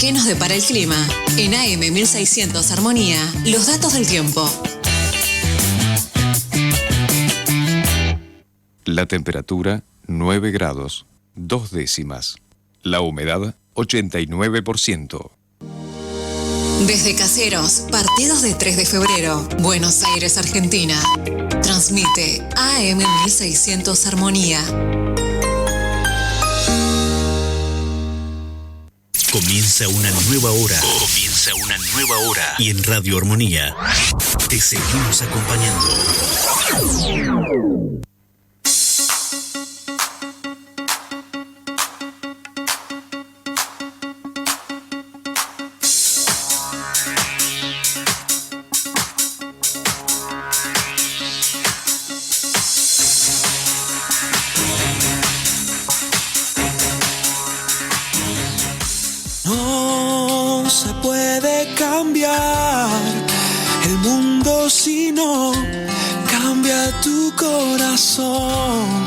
¿Qué nos depara el clima? En AM 1600 Armonía, los datos del tiempo. La temperatura 9 grados, 2 décimas. La humedad 89%. Desde Caseros, partidos de 3 de febrero, Buenos Aires, Argentina. Transmite AM 1600 Armonía. Comienza una nueva hora. Y en Radio Armonía te seguimos acompañando. No se puede cambiar el mundo si no cambia tu corazón.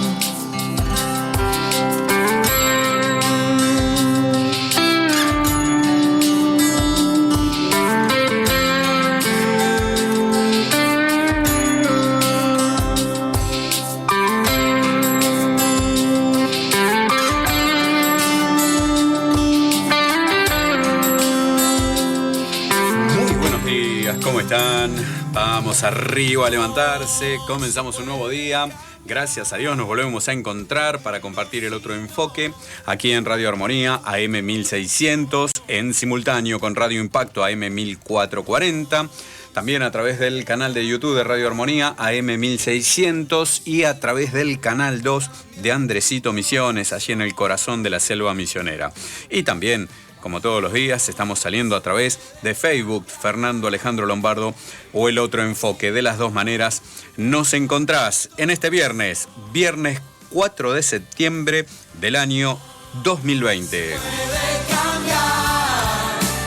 ¿Cómo están? Vamos arriba a levantarse, comenzamos un nuevo día. Gracias a Dios nos volvemos a encontrar para compartir el otro enfoque aquí en Radio Armonía, AM 1600, en simultáneo con Radio Impacto, AM 1440. También a través del canal de YouTube de Radio Armonía, AM 1600, y a través del canal 2 de Andresito Misiones, allí en el corazón de la selva misionera. Y también, como todos los días, estamos saliendo a través de Facebook, Fernando Alejandro Lombardo, o el otro enfoque. De las dos maneras nos encontrás en este viernes 4 de septiembre del año 2020.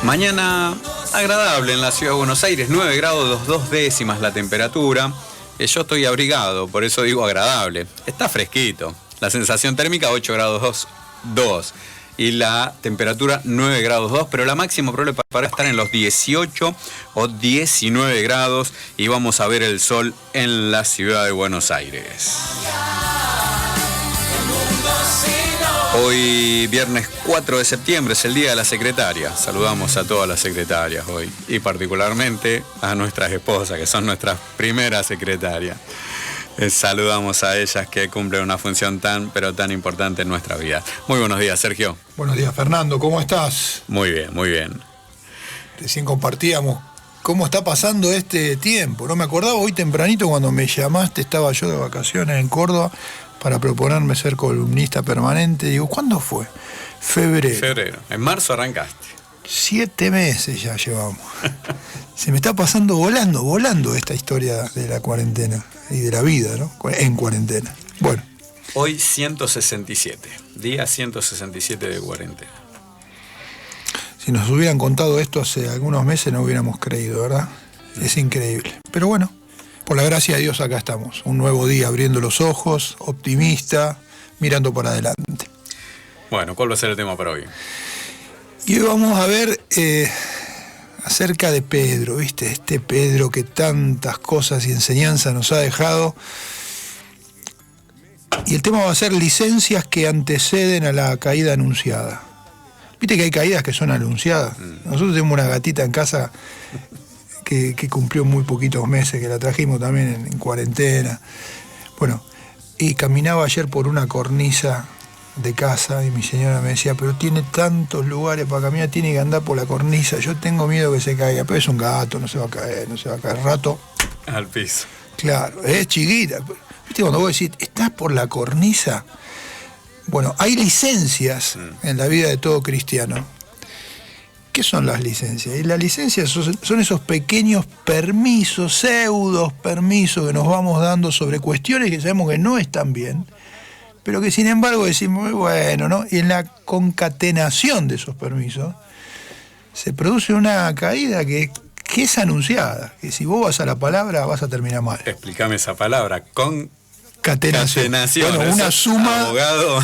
Mañana agradable en la ciudad de Buenos Aires, 9 grados 2 décimas la temperatura. Yo estoy abrigado, por eso digo agradable. Está fresquito. La sensación térmica 8 grados 2. Y la temperatura 9 grados 2, pero la máxima probable para estar en los 18 o 19 grados, y vamos a ver el sol en la ciudad de Buenos Aires. Hoy, viernes 4 de septiembre, es el Día de la Secretaria. Saludamos a todas las secretarias hoy, y particularmente a nuestras esposas, que son nuestras primeras secretarias. Saludamos a ellas que cumplen una función tan importante en nuestra vida. Muy buenos días, Sergio. Buenos días, Fernando. ¿Cómo estás? Muy bien, muy bien. Recién compartíamos cómo está pasando este tiempo. No me acordaba, hoy tempranito cuando me llamaste, estaba yo de vacaciones en Córdoba para proponerme ser columnista permanente. Digo, ¿cuándo fue? Febrero. En marzo arrancaste. 7 meses ya llevamos. Se me está pasando volando esta historia de la cuarentena y de la vida, ¿no? En cuarentena. Bueno. Hoy 167, día 167 de cuarentena. Si nos hubieran contado esto hace algunos meses no hubiéramos creído, ¿verdad? Es increíble. Pero bueno, por la gracia de Dios acá estamos. Un nuevo día abriendo los ojos, optimista, mirando para adelante. Bueno, ¿cuál va a ser el tema para hoy? Y hoy vamos a ver acerca de Pedro, ¿viste? Este Pedro que tantas cosas y enseñanzas nos ha dejado. Y el tema va a ser licencias que anteceden a la caída anunciada. ¿Viste que hay caídas que son anunciadas? Nosotros tenemos una gatita en casa que cumplió muy poquitos meses, que la trajimos también en cuarentena. Bueno, y caminaba ayer por una cornisa de casa y mi señora me decía, pero tiene tantos lugares para caminar, tiene que andar por la cornisa, yo tengo miedo que se caiga, pero es un gato, no se va a caer rato. Al piso. Claro, es chiquita. ¿Viste cuando vos decís, estás por la cornisa? Bueno, hay licencias en la vida de todo cristiano. ¿Qué son las licencias? Y las licencias son esos pequeños permisos, pseudos permisos que nos vamos dando sobre cuestiones que sabemos que no están bien, pero que sin embargo decimos, bueno, ¿no? Y en la concatenación de esos permisos se produce una caída que es anunciada, que si vos vas a la palabra vas a terminar mal. Explícame esa palabra, Catenación. Bueno, una suma, abogado.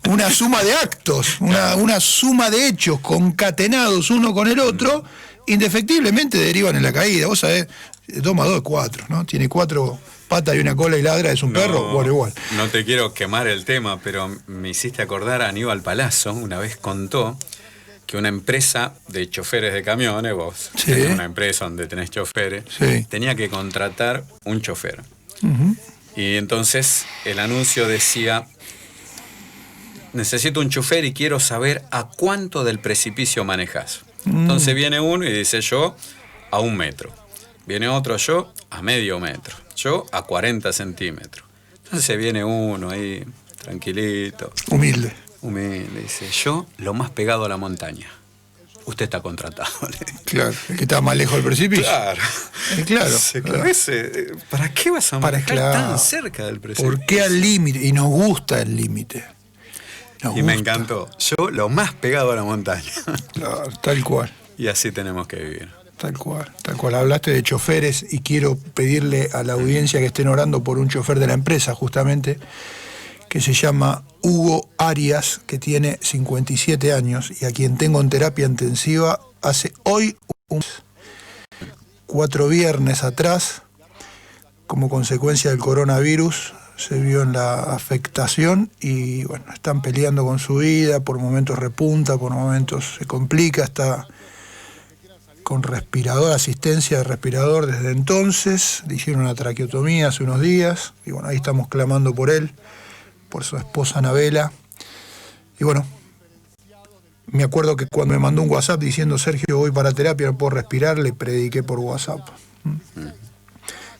una suma de actos, una suma de hechos concatenados uno con el otro, indefectiblemente derivan en la caída. Vos sabés, 2 más 2 es 4, ¿no? Tiene 4 patas y una cola y ladra, es un perro, bueno, igual. No te quiero quemar el tema, pero me hiciste acordar a Aníbal Palazzo, una vez contó que una empresa de choferes de camiones, vos tenés una empresa donde tenés choferes, tenía que contratar un chofer. Y entonces el anuncio decía: necesito un chofer y quiero saber a cuánto del precipicio manejas. Entonces viene uno y dice: yo a 1 metro. Viene otro: yo a medio metro. Yo a 40 centímetros. Entonces viene uno ahí, tranquilito. Humilde. Dice: yo lo más pegado a la montaña. Usted está contratado. Claro, el que está más lejos del precipicio. Claro. Claro. ¿Para qué vas a manejar tan cerca del precipicio? ¿Por qué al límite? Y nos gusta el límite. Me encantó. Yo lo más pegado a la montaña. Claro, tal cual. Y así tenemos que vivir. Tal cual. Hablaste de choferes y quiero pedirle a la audiencia que estén orando por un chofer de la empresa, justamente, que se llama Hugo Arias, que tiene 57 años y a quien tengo en terapia intensiva hace hoy 4 viernes atrás. Como consecuencia del coronavirus se vio en la afectación y bueno, están peleando con su vida, por momentos repunta, por momentos se complica, está con respirador, asistencia de respirador desde entonces, le hicieron una traqueotomía hace unos días y bueno, ahí estamos clamando por él, por su esposa Anabela. Y bueno, me acuerdo que cuando me mandó un WhatsApp diciendo: Sergio, voy para terapia, no puedo respirar, le prediqué por WhatsApp.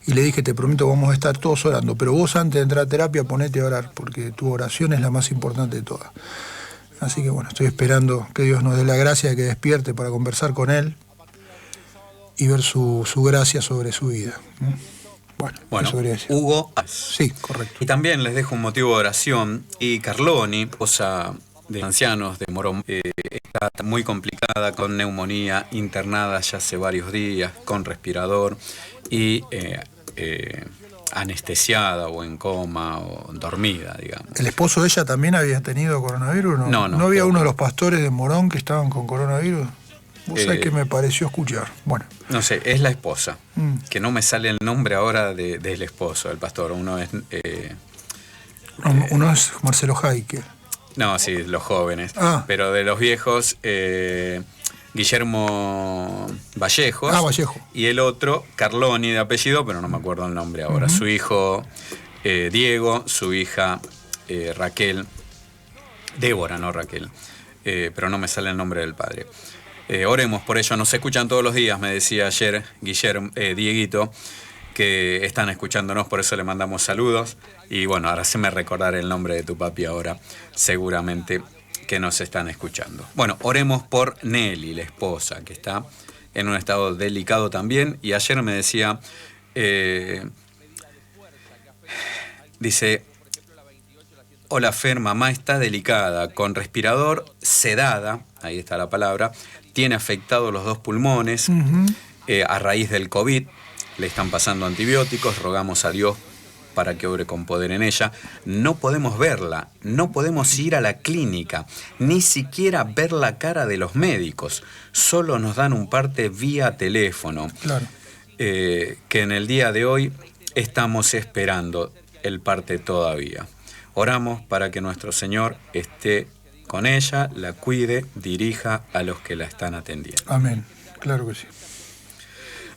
Y le dije: te prometo, vamos a estar todos orando, pero vos antes de entrar a terapia ponete a orar, porque tu oración es la más importante de todas. Así que bueno, estoy esperando que Dios nos dé la gracia de que despierte para conversar con él y ver su gracia sobre su vida. Bueno, Hugo. Sí, correcto. Y también les dejo un motivo de oración. Y Carloni, esposa de ancianos de Morón, está muy complicada con neumonía, internada ya hace varios días, con respirador y anestesiada o en coma o dormida, digamos. ¿El esposo de ella también había tenido coronavirus? No. ¿No había uno de los pastores de Morón que estaban con coronavirus? Vos sabés que me pareció escuchar. Bueno. No sé, es la esposa. Que no me sale el nombre ahora del esposo, del pastor. Uno es... uno es Marcelo Jaike. No, sí, los jóvenes. Pero de los viejos, Guillermo Vallejos. Vallejo. Y el otro, Carloni de apellido, pero no me acuerdo el nombre ahora. Su hijo Diego, su hija Raquel. Débora, no Raquel. Pero no me sale el nombre del padre. Oremos por ello, nos escuchan todos los días, me decía ayer Dieguito, que están escuchándonos, por eso le mandamos saludos. Y bueno, ahora se me recordará el nombre de tu papi ahora, seguramente que nos están escuchando. Bueno, oremos por Nelly, la esposa, que está en un estado delicado también. Y ayer me decía, dice: hola Fer, mamá está delicada, con respirador, sedada, ahí está la palabra, tiene afectados los 2 pulmones, a raíz del COVID, le están pasando antibióticos, rogamos a Dios para que obre con poder en ella. No podemos verla, no podemos ir a la clínica, ni siquiera ver la cara de los médicos, solo nos dan un parte vía teléfono. Claro. Que en el día de hoy estamos esperando el parte todavía. Oramos para que nuestro Señor esté con ella, la cuide, dirija a los que la están atendiendo. Amén, claro que sí.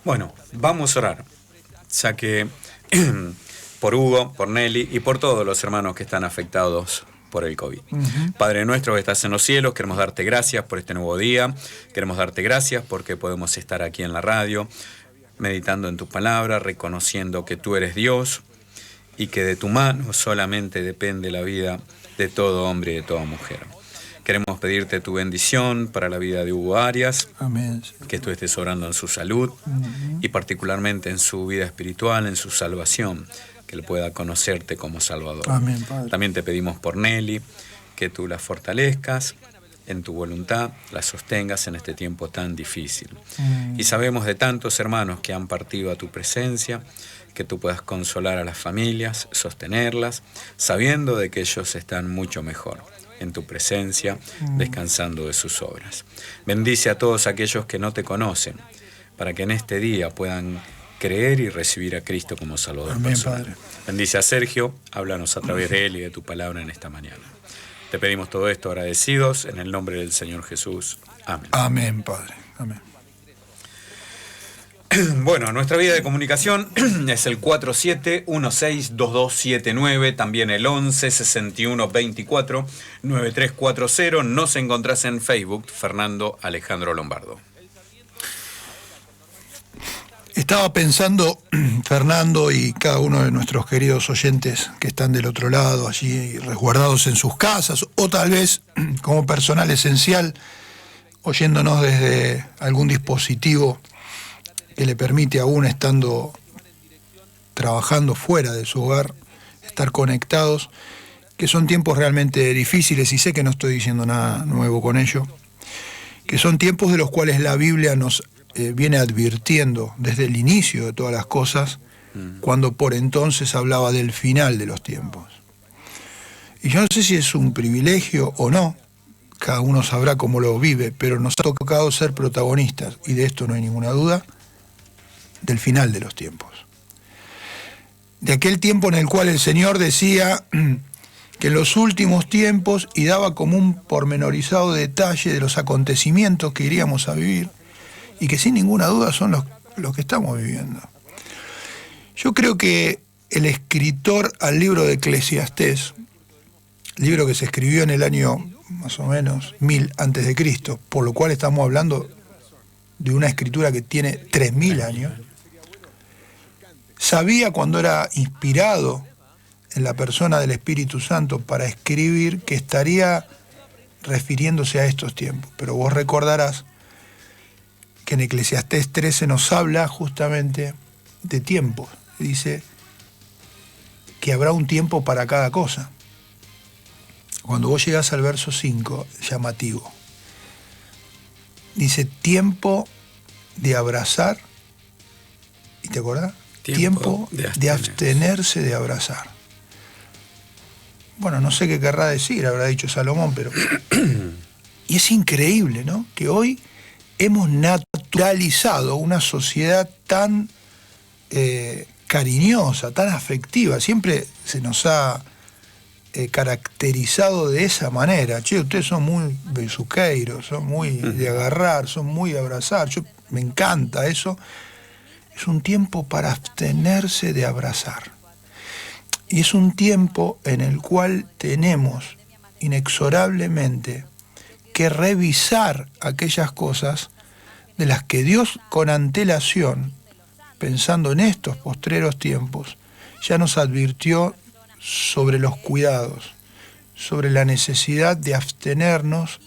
Bueno, vamos a orar, ya que por Hugo, por Nelly y por todos los hermanos que están afectados por el COVID. Padre nuestro que estás en los cielos, queremos darte gracias por este nuevo día, queremos darte gracias porque podemos estar aquí en la radio, meditando en tu palabra, reconociendo que tú eres Dios y que de tu mano solamente depende la vida de todo hombre y de toda mujer. Queremos pedirte tu bendición para la vida de Hugo Arias. Amén. Que tú estés orando en su salud y particularmente en su vida espiritual, en su salvación, que él pueda conocerte como Salvador. Amén, Padre. También te pedimos por Nelly, que tú la fortalezcas, en tu voluntad las sostengas en este tiempo tan difícil. Y sabemos de tantos hermanos que han partido a tu presencia, que tú puedas consolar a las familias, sostenerlas, sabiendo de que ellos están mucho mejor en tu presencia, descansando de sus obras. Bendice a todos aquellos que no te conocen, para que en este día puedan creer y recibir a Cristo como Salvador. Amén, personal. Padre. Bendice a Sergio, háblanos a través de él y de tu palabra en esta mañana. Te pedimos todo esto agradecidos en el nombre del Señor Jesús. Amén. Amén, Padre. Amén. Bueno, nuestra vía de comunicación es el 47162279, también el 1161249340. Nos encontrás en Facebook, Fernando Alejandro Lombardo. Estaba pensando, Fernando y cada uno de nuestros queridos oyentes que están del otro lado, allí resguardados en sus casas, o tal vez como personal esencial, oyéndonos desde algún dispositivo que le permite, aún estando trabajando fuera de su hogar, estar conectados, que son tiempos realmente difíciles, y sé que no estoy diciendo nada nuevo con ello, que son tiempos de los cuales la Biblia nos viene advirtiendo desde el inicio de todas las cosas, cuando por entonces hablaba del final de los tiempos. Y yo no sé si es un privilegio o no, cada uno sabrá cómo lo vive, pero nos ha tocado ser protagonistas, y de esto no hay ninguna duda, del final de los tiempos. De aquel tiempo en el cual el Señor decía que en los últimos tiempos, y daba como un pormenorizado detalle de los acontecimientos que iríamos a vivir, y que sin ninguna duda son los que estamos viviendo. Yo creo que el escritor al libro de Eclesiastés, libro que se escribió en el año más o menos 1000 antes de Cristo, por lo cual estamos hablando de una escritura que tiene 3000 años, sabía, cuando era inspirado en la persona del Espíritu Santo para escribir, que estaría refiriéndose a estos tiempos. Pero vos recordarás que en Eclesiastés 13 nos habla justamente de tiempos. Dice que habrá un tiempo para cada cosa. Cuando vos llegás al verso 5, llamativo, dice tiempo de abrazar, ¿y te acordás? Tiempo de abstenerse de abrazar. Bueno, no sé qué querrá decir, habrá dicho Salomón, pero... Y es increíble, ¿no? Que hoy hemos naturalizado una sociedad tan cariñosa, tan afectiva. Siempre se nos ha caracterizado de esa manera. Che, ustedes son muy besuqueiros, son muy de agarrar, son muy de abrazar. Me encanta eso. Es un tiempo para abstenerse de abrazar. Y es un tiempo en el cual tenemos inexorablemente que revisar aquellas cosas de las que Dios, con antelación, pensando en estos postreros tiempos, ya nos advirtió sobre los cuidados, sobre la necesidad de abstenernos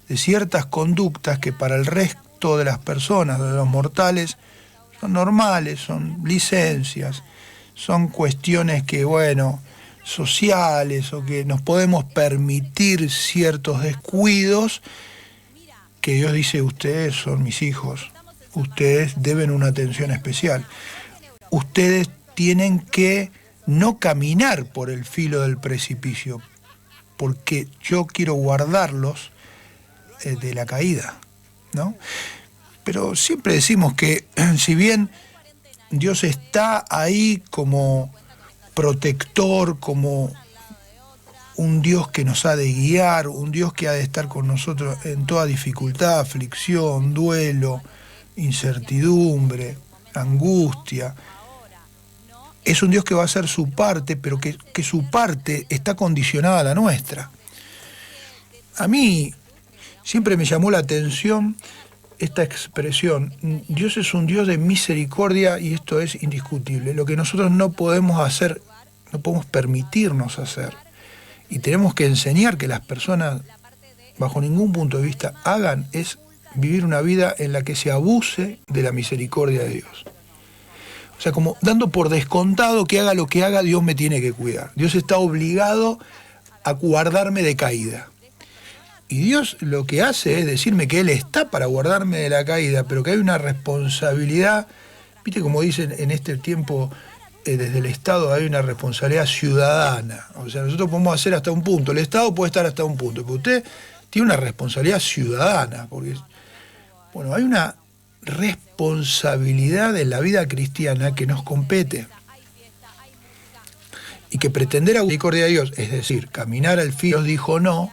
de ciertas conductas que para el resto de las personas, de los mortales, son normales, son licencias, son cuestiones que, bueno, sociales, o que nos podemos permitir ciertos descuidos, que Dios dice: ustedes son mis hijos, ustedes deben una atención especial, ustedes tienen que no caminar por el filo del precipicio, porque yo quiero guardarlos de la caída, ¿no? Pero siempre decimos que, si bien Dios está ahí como protector, como un Dios que nos ha de guiar, un Dios que ha de estar con nosotros en toda dificultad, aflicción, duelo, incertidumbre, angustia, es un Dios que va a hacer su parte, pero que su parte está condicionada a la nuestra. A mí siempre me llamó la atención esta expresión: Dios es un Dios de misericordia, y esto es indiscutible. Lo que nosotros no podemos hacer, no podemos permitirnos hacer, y tenemos que enseñar que las personas, bajo ningún punto de vista, hagan, es vivir una vida en la que se abuse de la misericordia de Dios. O sea, como dando por descontado que haga lo que haga, Dios me tiene que cuidar. Dios está obligado a guardarme de caída. Y Dios lo que hace es decirme que Él está para guardarme de la caída, pero que hay una responsabilidad, viste como dicen en este tiempo, desde el Estado hay una responsabilidad ciudadana. O sea, nosotros podemos hacer hasta un punto, el Estado puede estar hasta un punto, pero usted tiene una responsabilidad ciudadana, porque, bueno, hay una responsabilidad en la vida cristiana que nos compete. Y que pretender a la misericordia de Dios, es decir, caminar al fin, Dios dijo no,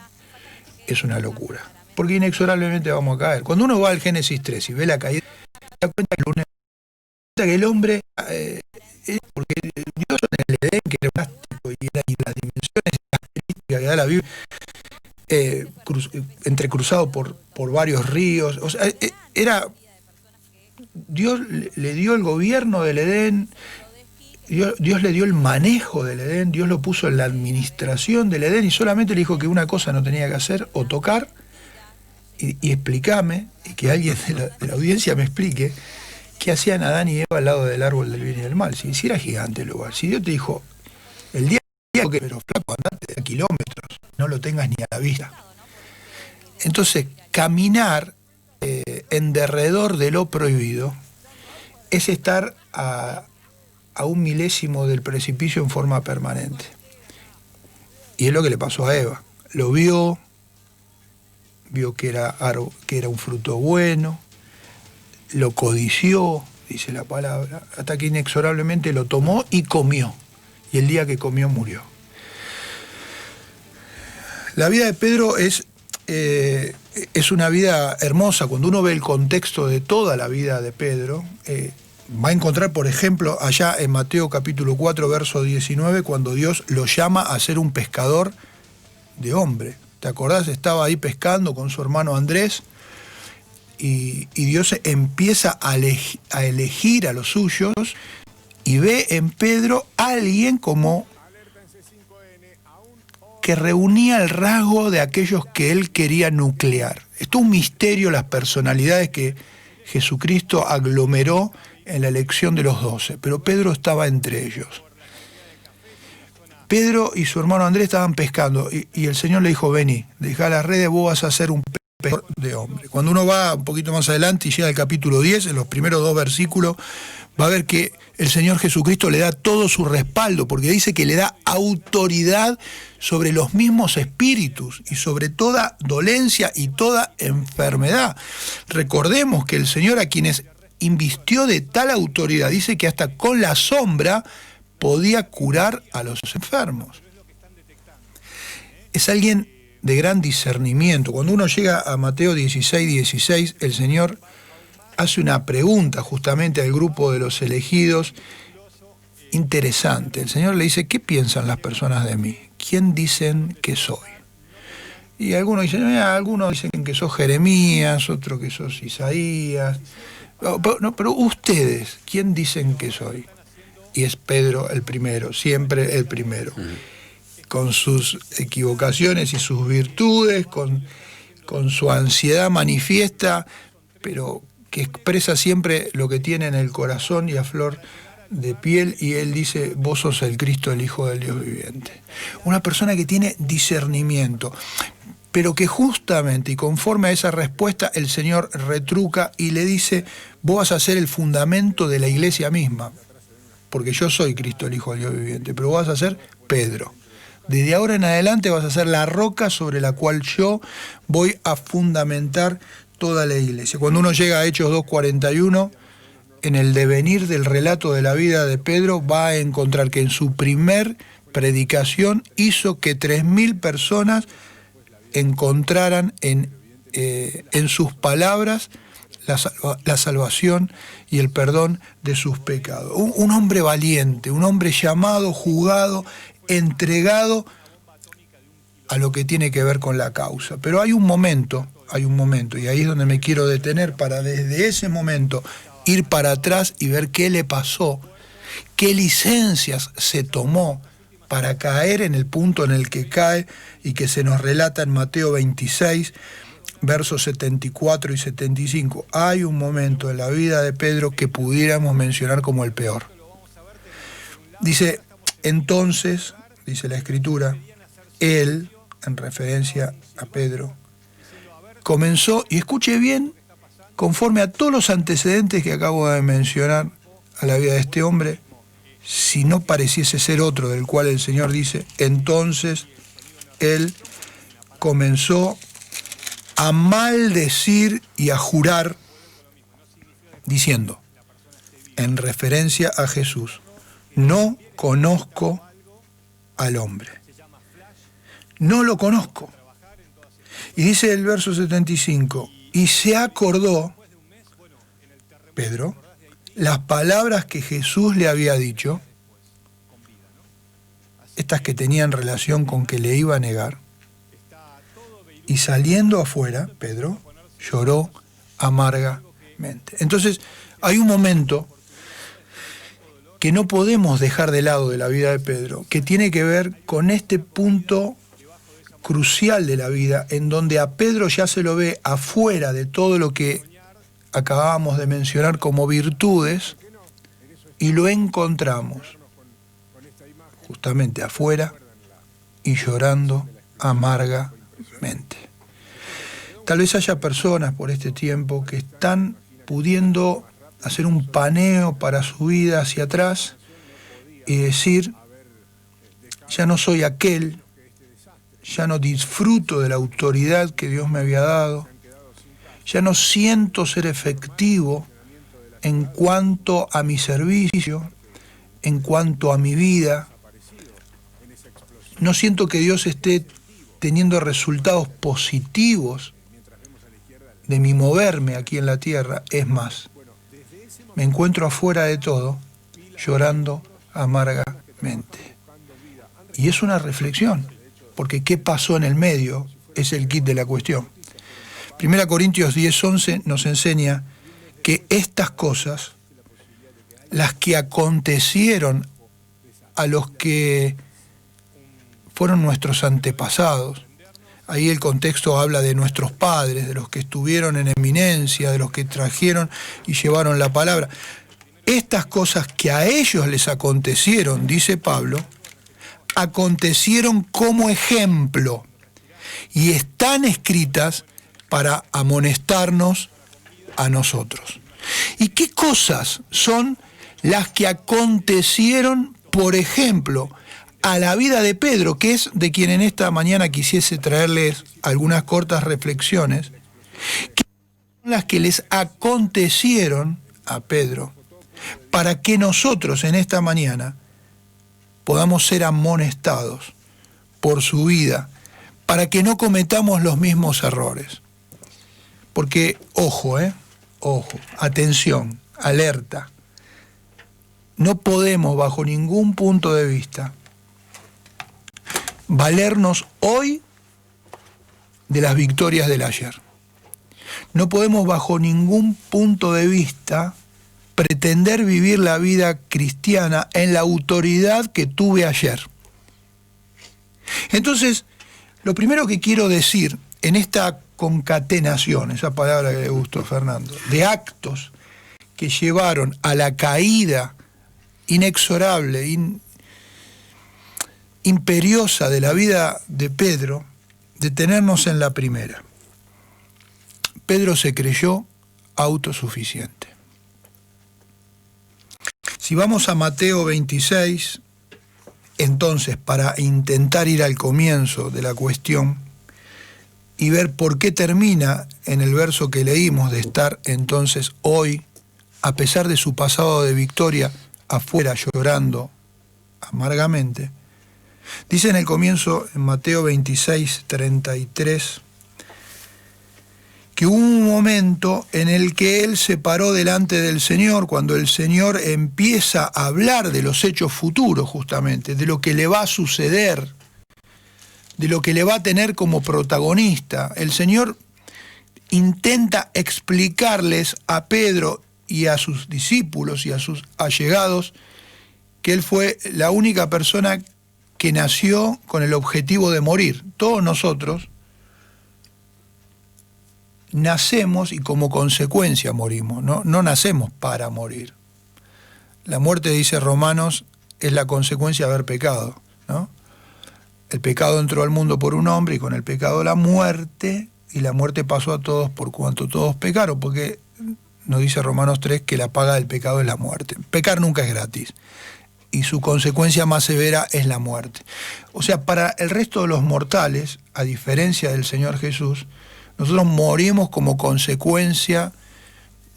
es una locura. Porque inexorablemente vamos a caer. Cuando uno va al Génesis 3 y ve la caída, se da cuenta que el hombre, porque Dios en el Edén, que era plástico y las dimensiones y las características que da la Biblia, entrecruzado por varios ríos, o sea, Dios le dio el gobierno del Edén, Dios le dio el manejo del Edén, Dios lo puso en la administración del Edén y solamente le dijo que una cosa no tenía que hacer o tocar y explícame, y que alguien de la audiencia me explique qué hacían Adán y Eva al lado del árbol del bien y del mal. Si era gigante el lugar, si Dios te dijo el día que pero flaco, andate de kilómetros, no lo tengas ni a la vista. Entonces caminar en derredor de lo prohibido es estar a un milésimo del precipicio en forma permanente. Y es lo que le pasó a Eva. Lo vio que era un fruto bueno, lo codició, dice la palabra, hasta que inexorablemente lo tomó y comió. Y el día que comió murió. La vida de Pedro es una vida hermosa. Cuando uno ve el contexto de toda la vida de Pedro, va a encontrar, por ejemplo, allá en Mateo capítulo 4, verso 19, cuando Dios lo llama a ser un pescador de hombre. ¿Te acordás? Estaba ahí pescando con su hermano Andrés y Dios empieza a elegir a los suyos y ve en Pedro a alguien como que reunía el rasgo de aquellos que él quería nuclear. Esto es un misterio, las personalidades que Jesucristo aglomeró en la elección de los 12, pero Pedro estaba entre ellos. Pedro y su hermano Andrés estaban pescando y el Señor le dijo, vení, dejá las redes, vos vas a ser un pescador de hombre. Cuando uno va un poquito más adelante y llega al capítulo 10, en los primeros 2 versículos, va a ver que el Señor Jesucristo le da todo su respaldo, porque dice que le da autoridad sobre los mismos espíritus y sobre toda dolencia y toda enfermedad. Recordemos que el Señor a quienes invistió de tal autoridad, dice que hasta con la sombra podía curar a los enfermos. Es alguien de gran discernimiento. Cuando uno llega a Mateo 16, el Señor hace una pregunta justamente al grupo de los elegidos interesante. El Señor le dice, ¿qué piensan las personas de mí? ¿Quién dicen que soy? Y algunos dicen que sos Jeremías, otros que sos Isaías. Pero ustedes, ¿quién dicen que soy? Y es Pedro el primero, siempre el primero. Con sus equivocaciones y sus virtudes, con su ansiedad manifiesta, pero que expresa siempre lo que tiene en el corazón y a flor de piel, y él dice, vos sos el Cristo, el Hijo del Dios viviente. Una persona que tiene discernimiento, pero que justamente y conforme a esa respuesta el Señor retruca y le dice, vos vas a ser el fundamento de la iglesia misma, porque yo soy Cristo, el Hijo del Dios viviente, pero vos vas a ser Pedro. Desde ahora en adelante vas a ser la roca sobre la cual yo voy a fundamentar toda la iglesia. Cuando uno llega a Hechos 2:41, en el devenir del relato de la vida de Pedro, va a encontrar que en su primer predicación hizo que 3.000 personas encontraran en sus palabras la salvación y el perdón de sus pecados. Un hombre valiente, un hombre llamado, jugado, entregado a lo que tiene que ver con la causa. Pero hay un momento, y ahí es donde me quiero detener para desde ese momento ir para atrás y ver qué le pasó, qué licencias se tomó para caer en el punto en el que cae y que se nos relata en Mateo 26, versos 74 y 75. Hay un momento en la vida de Pedro que pudiéramos mencionar como el peor. Dice, entonces, dice la Escritura, él, en referencia a Pedro, comenzó, y escuche bien, conforme a todos los antecedentes que acabo de mencionar a la vida de este hombre, si no pareciese ser otro del cual el Señor dice, entonces él comenzó a maldecir y a jurar, diciendo, en referencia a Jesús, no conozco al hombre. No lo conozco. Y dice el verso 75, y se acordó, Pedro, las palabras que Jesús le había dicho, estas que tenían relación con que le iba a negar, y saliendo afuera, Pedro lloró amargamente. Entonces, hay un momento que no podemos dejar de lado de la vida de Pedro, que tiene que ver con este punto crucial de la vida, en donde a Pedro ya se lo ve afuera de todo lo que acabábamos de mencionar como virtudes, y lo encontramos justamente afuera y llorando amargamente. Tal vez haya personas por este tiempo que están pudiendo hacer un paneo para su vida hacia atrás y decir, ya no soy aquel, ya no disfruto de la autoridad que Dios me había dado, ya no siento ser efectivo en cuanto a mi servicio, en cuanto a mi vida, no siento que Dios esté teniendo resultados positivos de mi moverme aquí en la tierra. Es más, me encuentro afuera de todo, llorando amargamente. Y es una reflexión, porque ¿qué pasó en el medio? Es el kit de la cuestión. 1 Corintios 10:11 nos enseña que estas cosas, las que acontecieron a los que fueron nuestros antepasados, ahí el contexto habla de nuestros padres, de los que estuvieron en eminencia, de los que trajeron y llevaron la palabra. Estas cosas que a ellos les acontecieron, dice Pablo, acontecieron como ejemplo y están escritas para amonestarnos a nosotros. ¿Y qué cosas son las que acontecieron, por ejemplo, a la vida de Pedro, que es de quien en esta mañana quisiese traerles algunas cortas reflexiones, que son las que les acontecieron a Pedro, para que nosotros en esta mañana podamos ser amonestados por su vida, para que no cometamos los mismos errores? Porque, ojo, atención, alerta, no podemos bajo ningún punto de vista valernos hoy de las victorias del ayer. No podemos bajo ningún punto de vista pretender vivir la vida cristiana en la autoridad que tuve ayer. Entonces, lo primero que quiero decir en esta concatenación, esa palabra que le gustó a Fernando, de actos que llevaron a la caída inexorable, imperiosa de la vida de Pedro, detenernos en la primera. Pedro se creyó autosuficiente. Si vamos a Mateo 26, entonces, para intentar ir al comienzo de la cuestión y ver por qué termina en el verso que leímos de estar entonces hoy, a pesar de su pasado de victoria, afuera llorando amargamente, dice en el comienzo, en Mateo 26, 33, que hubo un momento en el que él se paró delante del Señor, cuando el Señor empieza a hablar de los hechos futuros justamente, de lo que le va a suceder, de lo que le va a tener como protagonista. El Señor intenta explicarles a Pedro y a sus discípulos y a sus allegados que él fue la única persona que nació con el objetivo de morir. Todos nosotros nacemos y como consecuencia morimos, no nacemos para morir. La muerte, dice Romanos, es la consecuencia de haber pecado, ¿no? El pecado entró al mundo por un hombre y con el pecado la muerte, y la muerte pasó a todos por cuanto todos pecaron, porque nos dice Romanos 3 que la paga del pecado es la muerte. Pecar nunca es gratis, y su consecuencia más severa es la muerte. O sea, para el resto de los mortales, a diferencia del Señor Jesús, nosotros morimos como consecuencia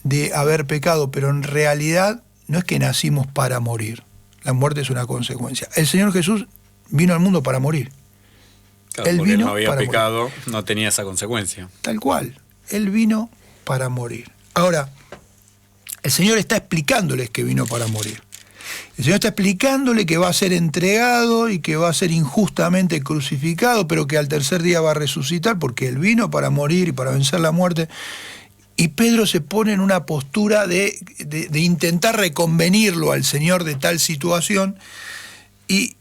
de haber pecado, pero en realidad no es que nacimos para morir. La muerte es una consecuencia. El Señor Jesús vino al mundo para morir. Claro, Él porque vino no había para pecado, morir. no tenía esa consecuencia. Tal cual. Él vino para morir. Ahora, el Señor está explicándoles que vino para morir. El Señor está explicándole que va a ser entregado y que va a ser injustamente crucificado, pero que al tercer día va a resucitar, porque Él vino para morir y para vencer la muerte. Y Pedro se pone en una postura de intentar reconvenirlo al Señor de tal situación. Y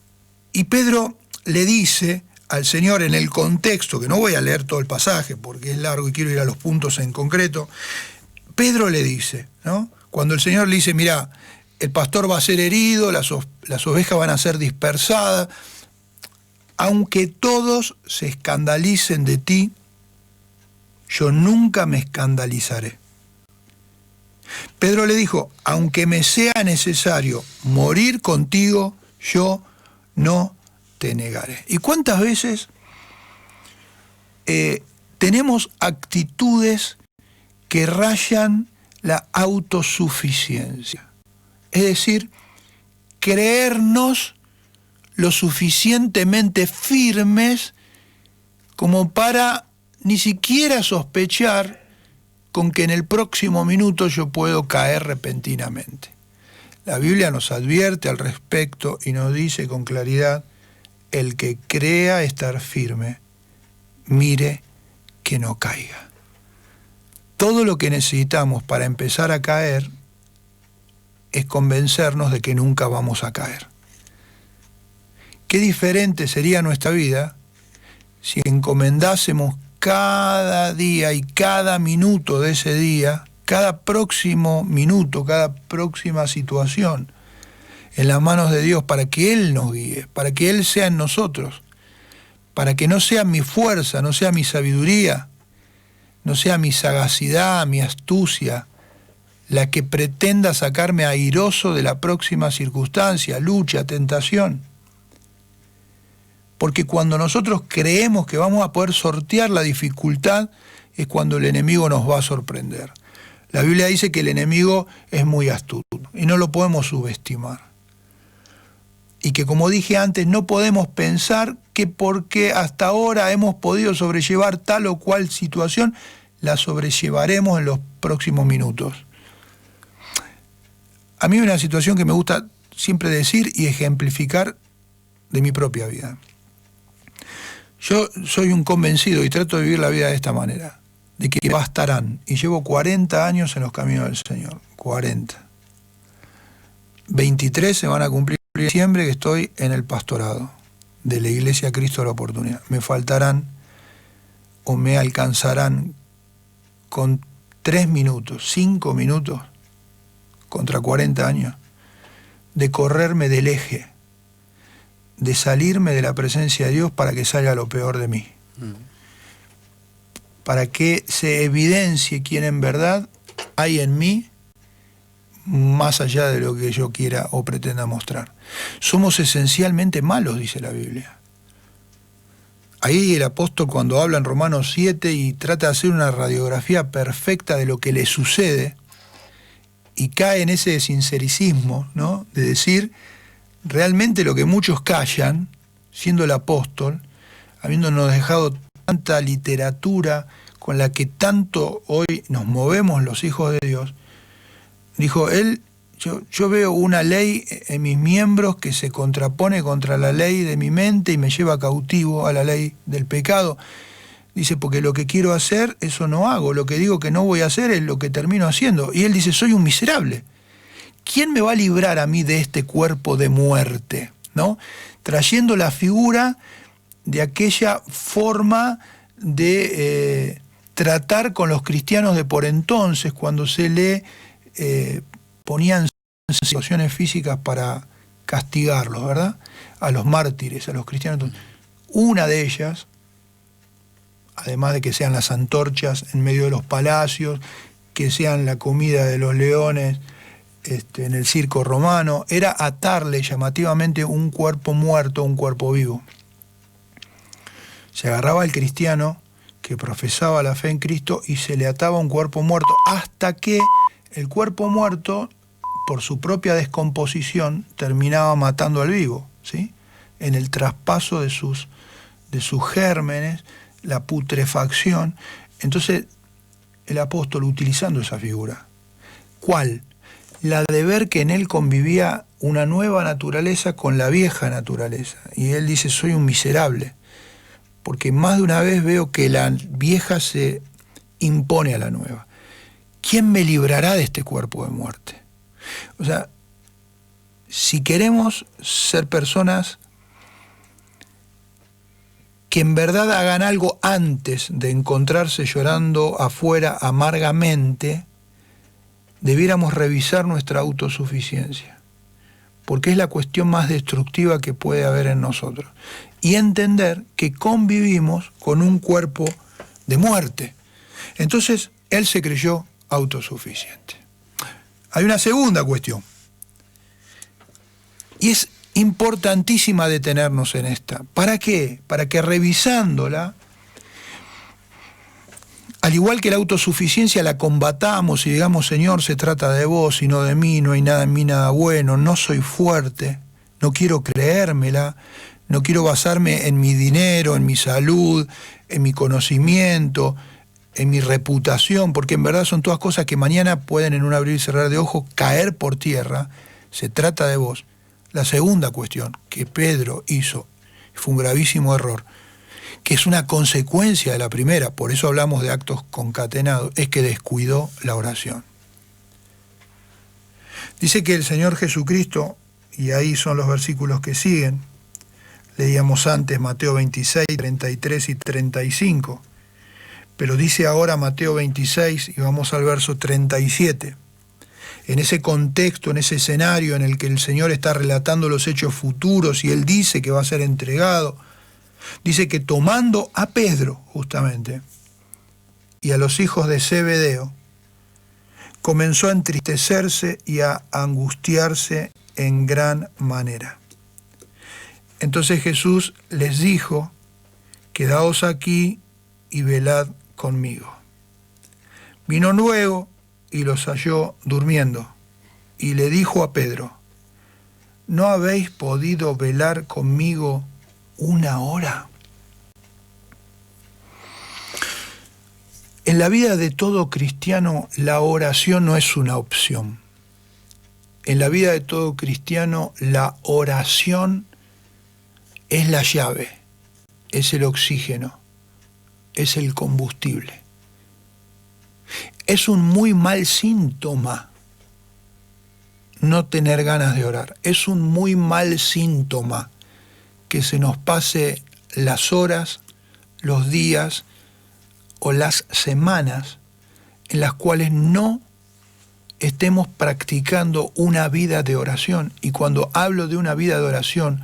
Pedro le dice al Señor en el contexto, que no voy a leer todo el pasaje porque es largo y quiero ir a los puntos en concreto. Pedro le dice, ¿no? Cuando el Señor le dice, mirá, el pastor va a ser herido, las ovejas van a ser dispersadas, aunque todos se escandalicen de ti, yo nunca me escandalizaré. Pedro le dijo, aunque me sea necesario morir contigo, yo no te negaré. ¿Y cuántas veces tenemos actitudes que rayan la autosuficiencia? Es decir, creernos lo suficientemente firmes como para ni siquiera sospechar con que en el próximo minuto yo puedo caer repentinamente. La Biblia nos advierte al respecto y nos dice con claridad, el que crea estar firme, mire que no caiga. Todo lo que necesitamos para empezar a caer es convencernos de que nunca vamos a caer. Qué diferente sería nuestra vida si encomendásemos cada día y cada minuto de ese día, cada próximo minuto, cada próxima situación, en las manos de Dios para que Él nos guíe, para que Él sea en nosotros, para que no sea mi fuerza, no sea mi sabiduría, no sea mi sagacidad, mi astucia, la que pretenda sacarme airoso de la próxima circunstancia, lucha, tentación. Porque cuando nosotros creemos que vamos a poder sortear la dificultad, es cuando el enemigo nos va a sorprender. La Biblia dice que el enemigo es muy astuto y no lo podemos subestimar. Y que, como dije antes, no podemos pensar que porque hasta ahora hemos podido sobrellevar tal o cual situación, la sobrellevaremos en los próximos minutos. A mí hay una situación que me gusta siempre decir y ejemplificar de mi propia vida. Yo soy un convencido y trato de vivir la vida de esta manera, de que bastarán, y llevo 40 años en los caminos del Señor, 40. 23 se van a cumplir en diciembre que estoy en el pastorado de la Iglesia Cristo de la Oportunidad. Me faltarán o me alcanzarán con 3 minutos, 5 minutos, contra 40 años, de correrme del eje, de salirme de la presencia de Dios para que salga lo peor de mí. Para que se evidencie quién en verdad hay en mí, más allá de lo que yo quiera o pretenda mostrar. Somos esencialmente malos, dice la Biblia. Ahí el apóstol, cuando habla en Romanos 7 y trata de hacer una radiografía perfecta de lo que le sucede, y cae en ese sincericismo, ¿no?, de decir realmente lo que muchos callan, siendo el apóstol, habiéndonos dejado tanta literatura con la que tanto hoy nos movemos los hijos de Dios, dijo él, yo veo una ley en mis miembros que se contrapone contra la ley de mi mente y me lleva cautivo a la ley del pecado. Dice, porque lo que quiero hacer, eso no hago. Lo que digo que no voy a hacer es lo que termino haciendo. Y él dice, soy un miserable. ¿Quién me va a librar a mí de este cuerpo de muerte? ¿No? Trayendo la figura de aquella forma de tratar con los cristianos de por entonces, cuando se le ponían situaciones físicas para castigarlos, ¿verdad? A los mártires, a los cristianos. Una de ellas, además de que sean las antorchas en medio de los palacios, que sean la comida de los leones en el circo romano, era atarle llamativamente un cuerpo muerto a un cuerpo vivo. Se agarraba al cristiano que profesaba la fe en Cristo y se le ataba un cuerpo muerto hasta que el cuerpo muerto, por su propia descomposición, terminaba matando al vivo, ¿sí? En el traspaso de sus gérmenes, la putrefacción. Entonces, el apóstol, utilizando esa figura, ¿cuál? La de ver que en él convivía una nueva naturaleza con la vieja naturaleza. Y él dice, soy un miserable, porque más de una vez veo que la vieja se impone a la nueva. ¿Quién me librará de este cuerpo de muerte? O sea, si queremos ser personas que en verdad hagan algo antes de encontrarse llorando afuera amargamente, debiéramos revisar nuestra autosuficiencia, porque es la cuestión más destructiva que puede haber en nosotros, y entender que convivimos con un cuerpo de muerte. Entonces, él se creyó autosuficiente. Hay una segunda cuestión, y es importantísima detenernos en esta. ¿Para qué? Para que revisándola, al igual que la autosuficiencia, la combatamos y digamos, Señor, se trata de vos y no de mí, no hay nada en mí, nada bueno, no soy fuerte, no quiero creérmela, no quiero basarme en mi dinero, en mi salud, en mi conocimiento, en mi reputación, porque en verdad son todas cosas que mañana pueden en un abrir y cerrar de ojos caer por tierra. Se trata de vos. La segunda cuestión que Pedro hizo, fue un gravísimo error, que es una consecuencia de la primera, por eso hablamos de actos concatenados, es que descuidó la oración. Dice que el Señor Jesucristo, y ahí son los versículos que siguen, leíamos antes Mateo 26, 33 y 35, pero dice ahora Mateo 26 y vamos al verso 37. En ese contexto, en ese escenario en el que el Señor está relatando los hechos futuros y Él dice que va a ser entregado, dice que tomando a Pedro, justamente, y a los hijos de Zebedeo, comenzó a entristecerse y a angustiarse en gran manera. Entonces Jesús les dijo, quedaos aquí y velad conmigo. Vino luego y los halló durmiendo, y le dijo a Pedro, ¿no habéis podido velar conmigo una hora? En la vida de todo cristiano, la oración no es una opción. En la vida de todo cristiano, la oración es la llave, es el oxígeno, es el combustible. Es un muy mal síntoma no tener ganas de orar. Es un muy mal síntoma que se nos pase las horas, los días o las semanas en las cuales no estemos practicando una vida de oración. Y cuando hablo de una vida de oración,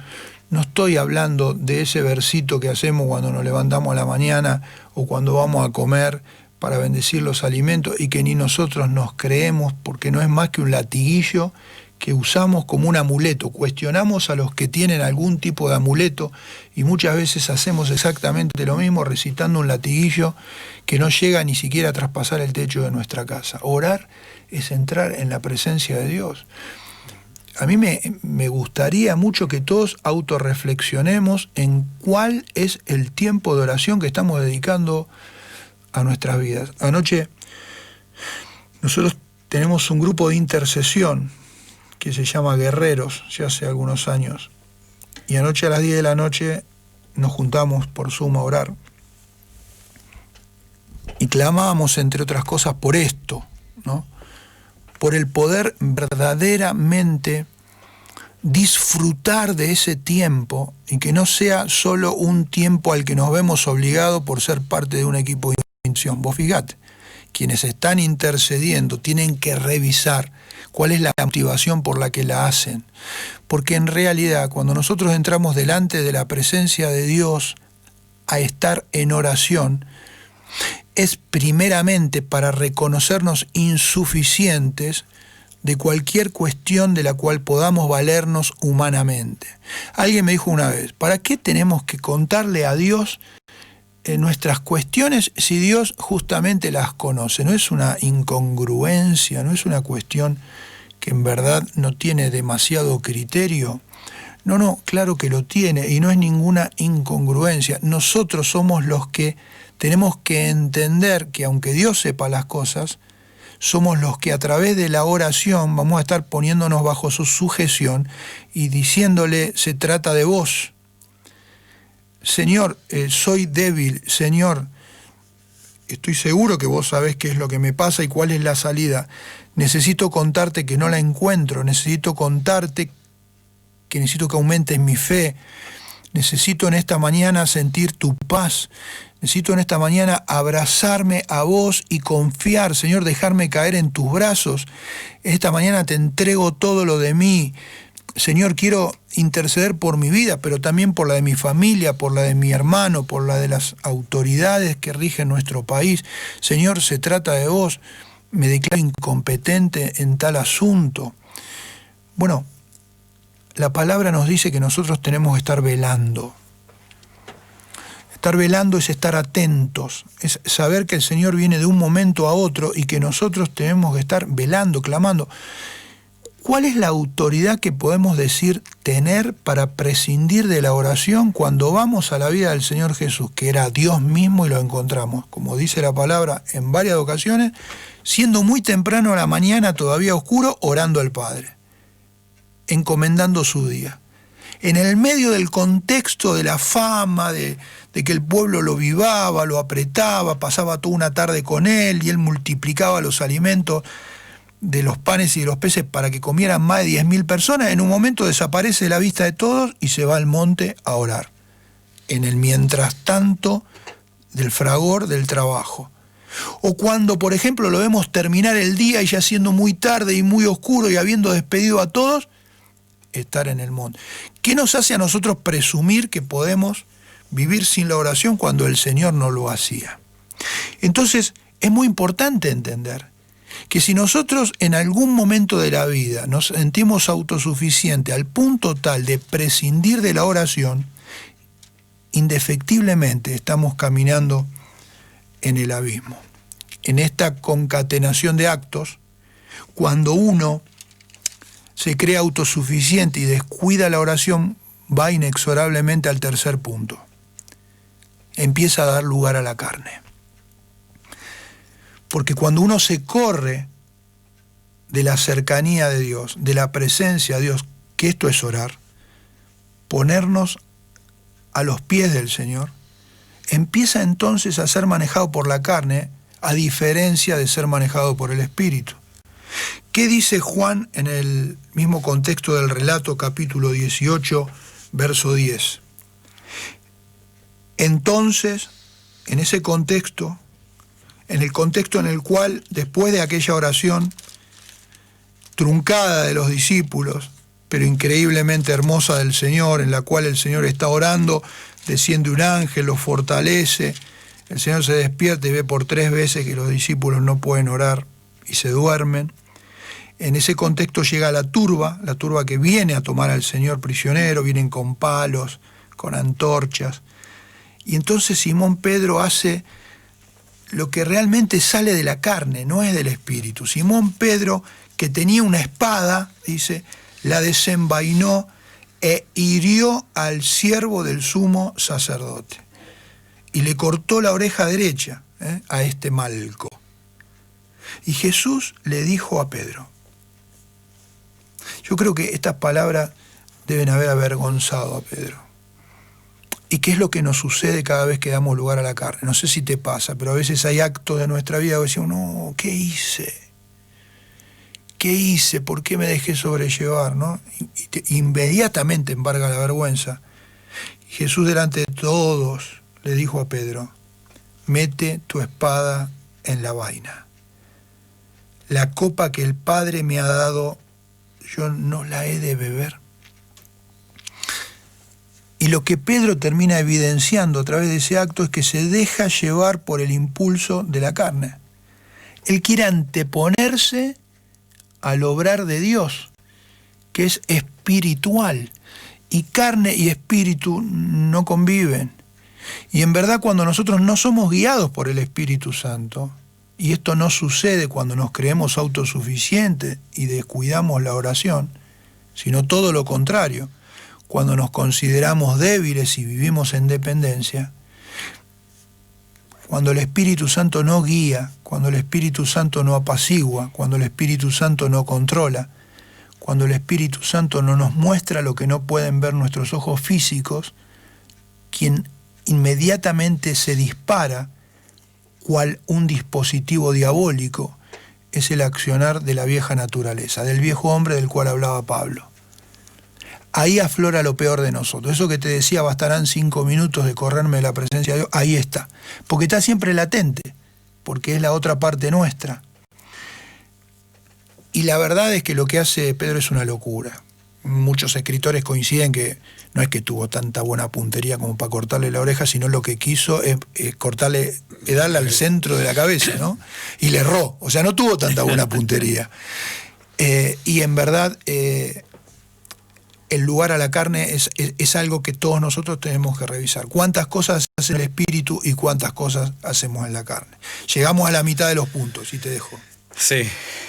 no estoy hablando de ese versito que hacemos cuando nos levantamos a la mañana o cuando vamos a comer para bendecir los alimentos y que ni nosotros nos creemos, porque no es más que un latiguillo que usamos como un amuleto. Cuestionamos a los que tienen algún tipo de amuleto y muchas veces hacemos exactamente lo mismo recitando un latiguillo que no llega ni siquiera a traspasar el techo de nuestra casa. Orar es entrar en la presencia de Dios. A mí me gustaría mucho que todos autorreflexionemos en cuál es el tiempo de oración que estamos dedicando a nuestras vidas. Anoche nosotros tenemos un grupo de intercesión que se llama Guerreros, ya hace algunos años, y anoche a las 10 de la noche nos juntamos por Zoom a orar y clamábamos, entre otras cosas, por esto, ¿no? Por el poder verdaderamente disfrutar de ese tiempo y que no sea solo un tiempo al que nos vemos obligados por ser parte de un equipo de intercesión. Vos fijate, quienes están intercediendo tienen que revisar cuál es la motivación por la que la hacen, porque en realidad cuando nosotros entramos delante de la presencia de Dios a estar en oración, es primeramente para reconocernos insuficientes de cualquier cuestión de la cual podamos valernos humanamente. Alguien me dijo una vez, ¿para qué tenemos que contarle a Dios nuestras cuestiones si Dios justamente las conoce? ¿No es una incongruencia? ¿No es una cuestión que en verdad no tiene demasiado criterio? No, claro que lo tiene y no es ninguna incongruencia. Nosotros somos los que tenemos que entender que aunque Dios sepa las cosas, somos los que a través de la oración vamos a estar poniéndonos bajo su sujeción y diciéndole, se trata de vos. Señor, soy débil. Señor, estoy seguro que vos sabés qué es lo que me pasa y cuál es la salida. Necesito contarte que no la encuentro. Necesito contarte que necesito que aumentes mi fe. Necesito en esta mañana sentir tu paz. Necesito en esta mañana abrazarme a vos y confiar, Señor, dejarme caer en tus brazos. Esta mañana te entrego todo lo de mí. Señor, quiero interceder por mi vida, pero también por la de mi familia, por la de mi hermano, por la de las autoridades que rigen nuestro país. Señor, se trata de vos. Me declaro incompetente en tal asunto. Bueno, la palabra nos dice que nosotros tenemos que estar velando. Estar velando es estar atentos, es saber que el Señor viene de un momento a otro y que nosotros tenemos que estar velando, clamando. ¿Cuál es la autoridad que podemos decir tener para prescindir de la oración cuando vamos a la vida del Señor Jesús, que era Dios mismo y lo encontramos, como dice la palabra en varias ocasiones, siendo muy temprano a la mañana, todavía oscuro, orando al Padre, encomendando su día? En el medio del contexto de la fama, de que el pueblo lo vivaba, lo apretaba, pasaba toda una tarde con él y él multiplicaba los alimentos de los panes y de los peces para que comieran más de 10.000 personas, en un momento desaparece de la vista de todos y se va al monte a orar. En el mientras tanto del fragor del trabajo. O cuando, por ejemplo, lo vemos terminar el día y ya siendo muy tarde y muy oscuro y habiendo despedido a todos, estar en el monte. ¿Qué nos hace a nosotros presumir que podemos vivir sin la oración cuando el Señor no lo hacía? Entonces, es muy importante entender que si nosotros en algún momento de la vida nos sentimos autosuficientes al punto tal de prescindir de la oración, indefectiblemente estamos caminando en el abismo. En esta concatenación de actos, cuando uno se cree autosuficiente y descuida la oración, va inexorablemente al tercer punto. Empieza a dar lugar a la carne. Porque cuando uno se corre de la cercanía de Dios, de la presencia de Dios, que esto es orar, ponernos a los pies del Señor, empieza entonces a ser manejado por la carne, a diferencia de ser manejado por el Espíritu. ¿Qué dice Juan en el mismo contexto del relato, capítulo 18, verso 10? Entonces, en ese contexto, en el contexto en el cual, después de aquella oración truncada de los discípulos, pero increíblemente hermosa del Señor, en la cual el Señor está orando, desciende un ángel, los fortalece, el Señor se despierta y ve por 3 veces que los discípulos no pueden orar y se duermen. En ese contexto llega la turba que viene a tomar al Señor prisionero, vienen con palos, con antorchas, y entonces Simón Pedro hace lo que realmente sale de la carne, no es del espíritu. Simón Pedro, que tenía una espada, dice, la desenvainó e hirió al siervo del sumo sacerdote. Y le cortó la oreja derecha a este Malco. Y Jesús le dijo a Pedro. Yo creo que estas palabras deben haber avergonzado a Pedro. ¿Y qué es lo que nos sucede cada vez que damos lugar a la carne? No sé si te pasa, pero a veces hay actos de nuestra vida que decimos, no, ¿qué hice? ¿Qué hice? ¿Por qué me dejé sobrellevar? ¿No? Inmediatamente embarga la vergüenza. Jesús delante de todos le dijo a Pedro, mete tu espada en la vaina. La copa que el Padre me ha dado, yo no la he de beber. Y lo que Pedro termina evidenciando a través de ese acto es que se deja llevar por el impulso de la carne. Él quiere anteponerse al obrar de Dios, que es espiritual. Y carne y espíritu no conviven. Y en verdad, cuando nosotros no somos guiados por el Espíritu Santo, y esto no sucede cuando nos creemos autosuficientes y descuidamos la oración, sino todo lo contrario, cuando nos consideramos débiles y vivimos en dependencia, cuando el Espíritu Santo no guía, cuando el Espíritu Santo no apacigua, cuando el Espíritu Santo no controla, cuando el Espíritu Santo no nos muestra lo que no pueden ver nuestros ojos físicos, quien inmediatamente se dispara cual un dispositivo diabólico es el accionar de la vieja naturaleza, del viejo hombre del cual hablaba Pablo. Ahí aflora lo peor de nosotros. Eso que te decía, bastarán 5 minutos de correrme de la presencia de Dios, ahí está. Porque está siempre latente, porque es la otra parte nuestra. Y la verdad es que lo que hace Pedro es una locura. Muchos escritores coinciden que no es que tuvo tanta buena puntería como para cortarle la oreja, sino lo que quiso es darle al centro de la cabeza, ¿no? Y le erró. O sea, no tuvo tanta buena puntería. Y en verdad, el lugar a la carne es algo que todos nosotros tenemos que revisar. ¿Cuántas cosas hace el espíritu y cuántas cosas hacemos en la carne? Llegamos a la mitad de los puntos y te dejo. Sí,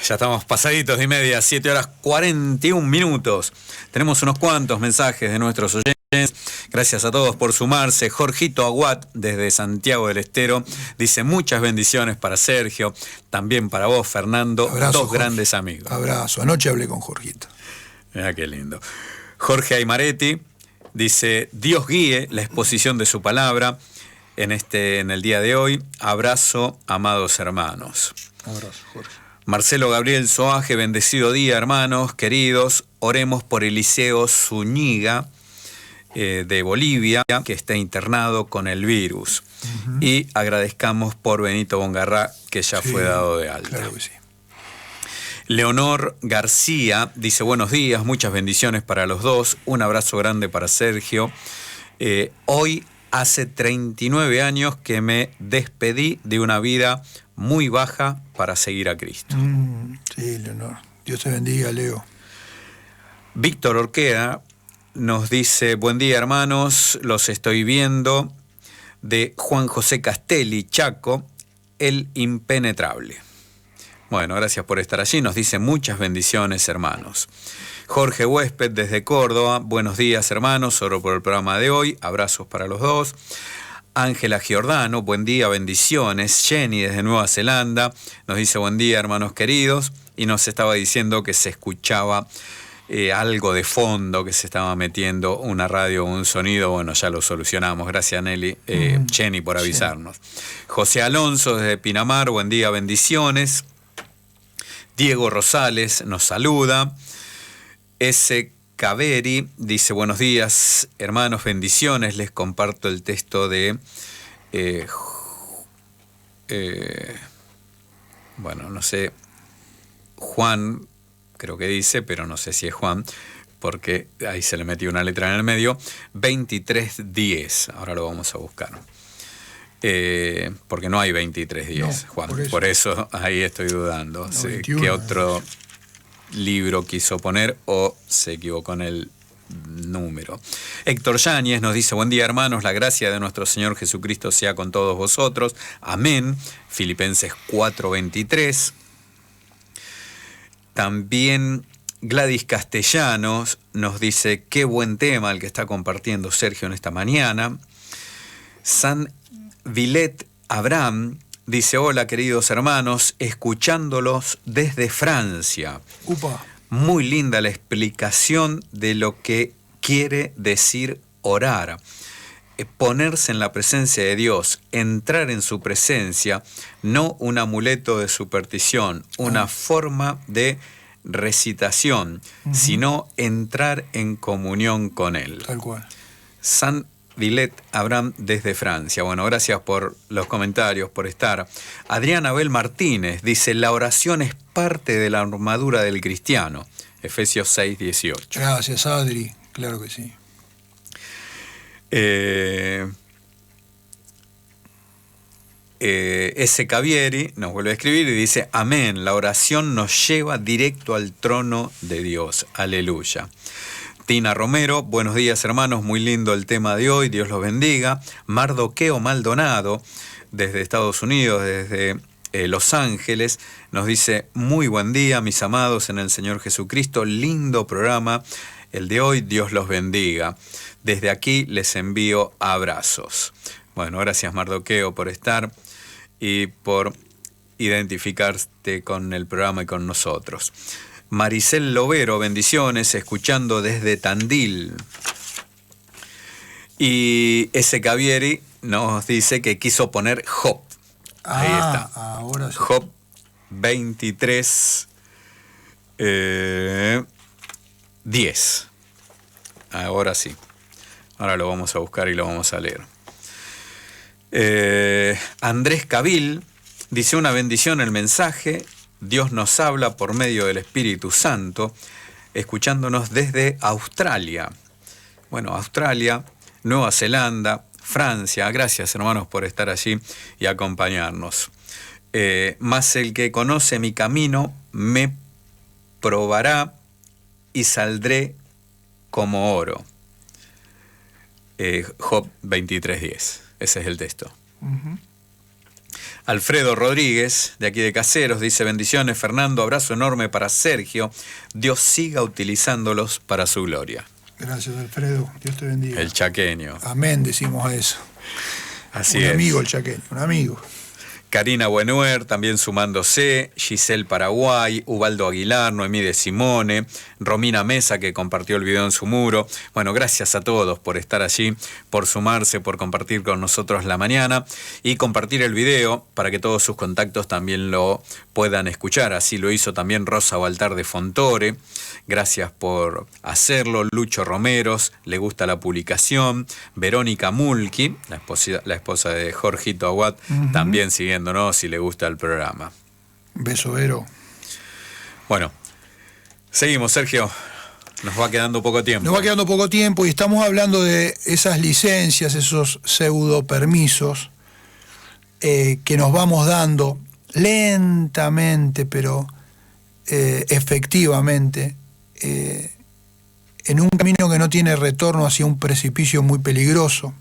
ya estamos pasaditos de media, 7:41. Tenemos unos cuantos mensajes de nuestros oyentes. Gracias a todos por sumarse. Jorgito Aguat, desde Santiago del Estero, dice: muchas bendiciones para Sergio, también para vos, Fernando. Abrazo, dos Jorge. Grandes amigos. Abrazo. Anoche hablé con Jorgito. Mira qué lindo. Jorge Aymaretti dice: Dios guíe la exposición de su palabra en el día de hoy. Abrazo, amados hermanos. Abrazo, Jorge. Marcelo Gabriel Soaje: bendecido día, hermanos queridos. Oremos por Eliseo Zúñiga, de Bolivia, que está internado con el virus. Y agradezcamos por Benito Bongarrá, que ya fue dado de alta. Claro que sí. Leonor García dice: buenos días, muchas bendiciones para los dos. Un abrazo grande para Sergio. Hoy hace 39 años que me despedí de una vida muy baja para seguir a Cristo. Sí, Leonor. Dios te bendiga, Leo. Víctor Orqueda nos dice: buen día, hermanos, los estoy viendo. De Juan José Castelli, Chaco, el impenetrable. Bueno, gracias por estar allí. Nos dice: muchas bendiciones, hermanos. Jorge Huésped desde Córdoba: buenos días, hermanos, oro por el programa de hoy. Abrazos para los dos. Ángela Giordano: buen día, bendiciones. Jenny desde Nueva Zelanda nos dice: buen día, hermanos queridos. Y nos estaba diciendo que se escuchaba algo de fondo, que se estaba metiendo una radio o un sonido. Bueno, ya lo solucionamos. Gracias, Nelly, Jenny, por avisarnos. Sí. José Alonso desde Pinamar: buen día, bendiciones. Diego Rosales nos saluda. S. Caveri dice: buenos días, hermanos, bendiciones. Les comparto el texto de bueno, no sé, Juan, creo que dice, pero no sé si es Juan, porque ahí se le metió una letra en el medio. 23:10. Ahora lo vamos a buscar. Porque no hay 23:10, no, Juan. Por eso ahí estoy dudando. No, sí, ¿qué otro libro quiso poner o se equivocó en el número? Héctor Yáñez nos dice: buen día, hermanos, la gracia de nuestro Señor Jesucristo sea con todos vosotros. Amén. Filipenses 4:23. También Gladys Castellanos nos dice: qué buen tema el que está compartiendo Sergio en esta mañana. San Villet Abraham dice: hola, queridos hermanos, escuchándolos desde Francia. Upa. Muy linda la explicación de lo que quiere decir orar. Ponerse en la presencia de Dios, entrar en su presencia, no un amuleto de superstición, una forma de recitación, sino entrar en comunión con Él. Tal cual. San Villet Abraham desde Francia. Bueno, gracias por los comentarios, por estar. Adrián Abel Martínez dice: la oración es parte de la armadura del cristiano. Efesios 6:18. Gracias, Adri. Claro que sí. S. Cavieri nos vuelve a escribir y dice: amén, la oración nos lleva directo al trono de Dios. Aleluya. Tina Romero: buenos días hermanos, muy lindo el tema de hoy, Dios los bendiga. Mardoqueo Maldonado, desde Estados Unidos, desde Los Ángeles, nos dice: muy buen día mis amados en el Señor Jesucristo, lindo programa el de hoy, Dios los bendiga. Desde aquí les envío abrazos. Bueno, gracias Mardoqueo por estar y por identificarte con el programa y con nosotros. Maricel Lovero, bendiciones, escuchando desde Tandil. Y S. Cavieri nos dice que quiso poner Job. Ahí está. Ahora sí. Job 23, 10. Ahora sí. Ahora lo vamos a buscar y lo vamos a leer. Andrés Cabil dice: una bendición el mensaje. Dios nos habla por medio del Espíritu Santo, escuchándonos desde Australia. Bueno, Australia, Nueva Zelanda, Francia. Gracias hermanos por estar allí y acompañarnos. Más el que conoce mi camino me probará y saldré como oro. Job 23:10. Ese es el texto. Uh-huh. Alfredo Rodríguez, de aquí de Caseros, dice: bendiciones Fernando, abrazo enorme para Sergio. Dios siga utilizándolos para su gloria. Gracias Alfredo, Dios te bendiga. El chaqueño. Amén, decimos a eso. Así un es. Amigo el chaqueño, un amigo. Karina Buenuer también sumándose, Giselle Paraguay, Ubaldo Aguilar, Noemí de Simone, Romina Mesa que compartió el video en su muro. Bueno, gracias a todos por estar allí, por sumarse, por compartir con nosotros la mañana y compartir el video para que todos sus contactos también lo puedan escuchar. Así lo hizo también Rosa Baltar de Fontore. Gracias por hacerlo. Lucho Romeros, le gusta la publicación. Verónica Mulki, la esposa de Jorgito Aguad, también siguiéndonos y le gusta el programa. Beso, Vero. Bueno, seguimos, Sergio. Nos va quedando poco tiempo. Nos va quedando poco tiempo y estamos hablando de esas licencias, esos pseudo permisos que nos vamos dando lentamente, pero efectivamente, en un camino que no tiene retorno hacia un precipicio muy peligroso,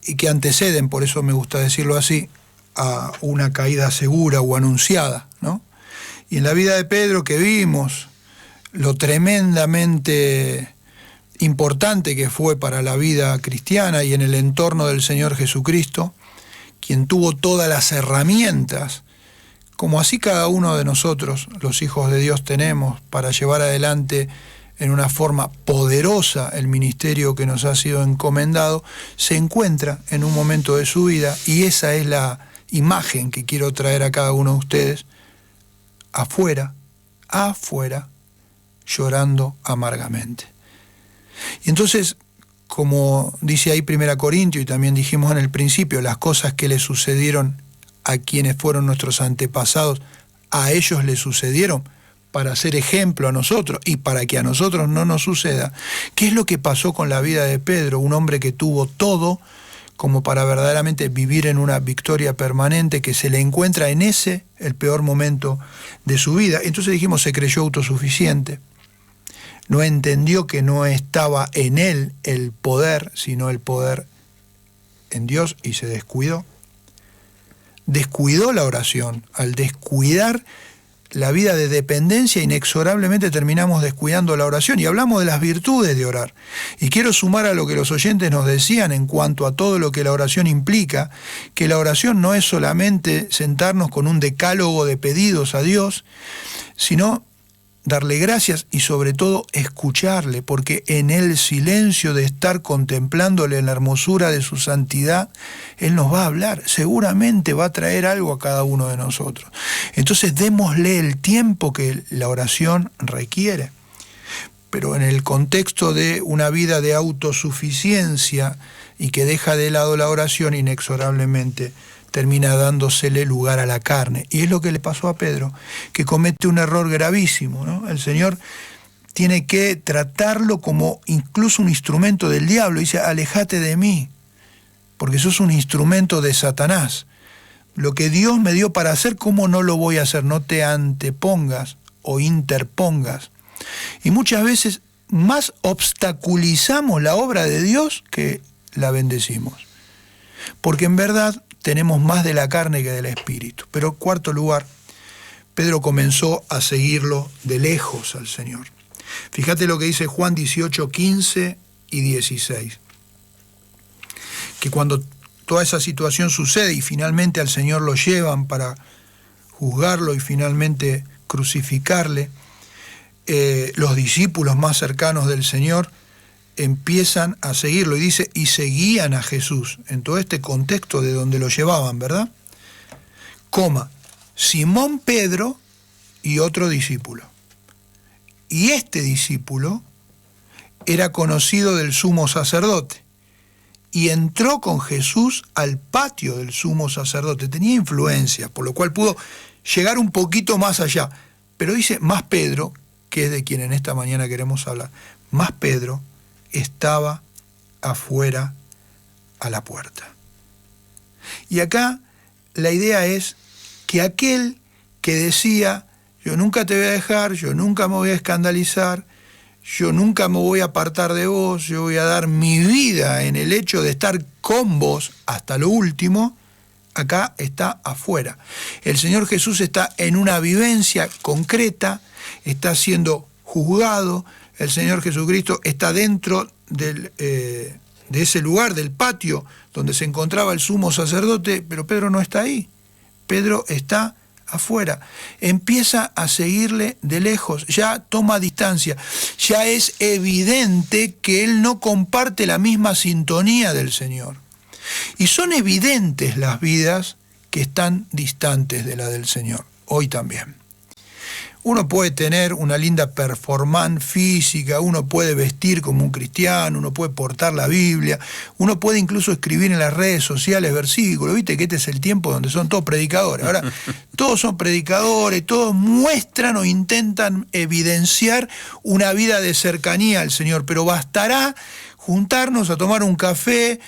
y que anteceden, por eso me gusta decirlo así, a una caída segura o anunciada, ¿no? Y en la vida de Pedro, que vimos lo tremendamente importante que fue para la vida cristiana y en el entorno del Señor Jesucristo, quien tuvo todas las herramientas, como así cada uno de nosotros, los hijos de Dios, tenemos para llevar adelante en una forma poderosa el ministerio que nos ha sido encomendado, se encuentra en un momento de su vida, y esa es la imagen que quiero traer a cada uno de ustedes: afuera, llorando amargamente. Y entonces, como dice ahí 1 Corintios, y también dijimos en el principio, las cosas que le sucedieron a quienes fueron nuestros antepasados, a ellos les sucedieron para ser ejemplo a nosotros y para que a nosotros no nos suceda. ¿Qué es lo que pasó con la vida de Pedro? Un hombre que tuvo todo como para verdaderamente vivir en una victoria permanente, que se le encuentra en ese, el peor momento de su vida. Entonces dijimos, se creyó autosuficiente, no entendió que no estaba en él el poder, sino el poder en Dios, y se descuidó. Descuidó la oración. Al descuidar la vida de dependencia, inexorablemente terminamos descuidando la oración, y hablamos de las virtudes de orar. Y quiero sumar a lo que los oyentes nos decían en cuanto a todo lo que la oración implica, que la oración no es solamente sentarnos con un decálogo de pedidos a Dios, sino darle gracias y sobre todo escucharle, porque en el silencio de estar contemplándole en la hermosura de su santidad, Él nos va a hablar, seguramente va a traer algo a cada uno de nosotros. Entonces démosle el tiempo que la oración requiere, pero en el contexto de una vida de autosuficiencia y que deja de lado la oración, inexorablemente termina dándosele lugar a la carne. Y es lo que le pasó a Pedro, que comete un error gravísimo, ¿no? El Señor tiene que tratarlo como incluso un instrumento del diablo. Dice, alejate de mí, porque sos un instrumento de Satanás. Lo que Dios me dio para hacer, ¿cómo no lo voy a hacer? No te antepongas o interpongas. Y muchas veces más obstaculizamos la obra de Dios que la bendecimos. Porque en verdad tenemos más de la carne que del espíritu. Pero en cuarto lugar, Pedro comenzó a seguirlo de lejos al Señor. Fíjate lo que dice Juan 18, 15 y 16. Que cuando toda esa situación sucede y finalmente al Señor lo llevan para juzgarlo y finalmente crucificarle, los discípulos más cercanos del Señor empiezan a seguirlo, y dice, y seguían a Jesús, en todo este contexto de donde lo llevaban, ¿verdad? Simón Pedro y otro discípulo. Y este discípulo era conocido del sumo sacerdote, y entró con Jesús al patio del sumo sacerdote. Tenía influencia, por lo cual pudo llegar un poquito más allá. Pero dice, más Pedro, que es de quien en esta mañana queremos hablar, más Pedro estaba afuera a la puerta. Y acá la idea es que aquel que decía, yo nunca te voy a dejar, yo nunca me voy a escandalizar, yo nunca me voy a apartar de vos, yo voy a dar mi vida en el hecho de estar con vos hasta lo último, acá está afuera. El Señor Jesús está en una vivencia concreta, está siendo juzgado, el Señor Jesucristo está dentro de ese lugar, del patio donde se encontraba el sumo sacerdote, pero Pedro no está ahí. Pedro está afuera, empieza a seguirle de lejos, ya toma distancia, ya es evidente que él no comparte la misma sintonía del Señor. Y son evidentes las vidas que están distantes de la del Señor, hoy también. Uno puede tener una linda performance física, uno puede vestir como un cristiano, uno puede portar la Biblia, uno puede incluso escribir en las redes sociales versículos. Viste que este es el tiempo donde son todos predicadores. Ahora, todos son predicadores, todos muestran o intentan evidenciar una vida de cercanía al Señor, pero bastará juntarnos a tomar un café,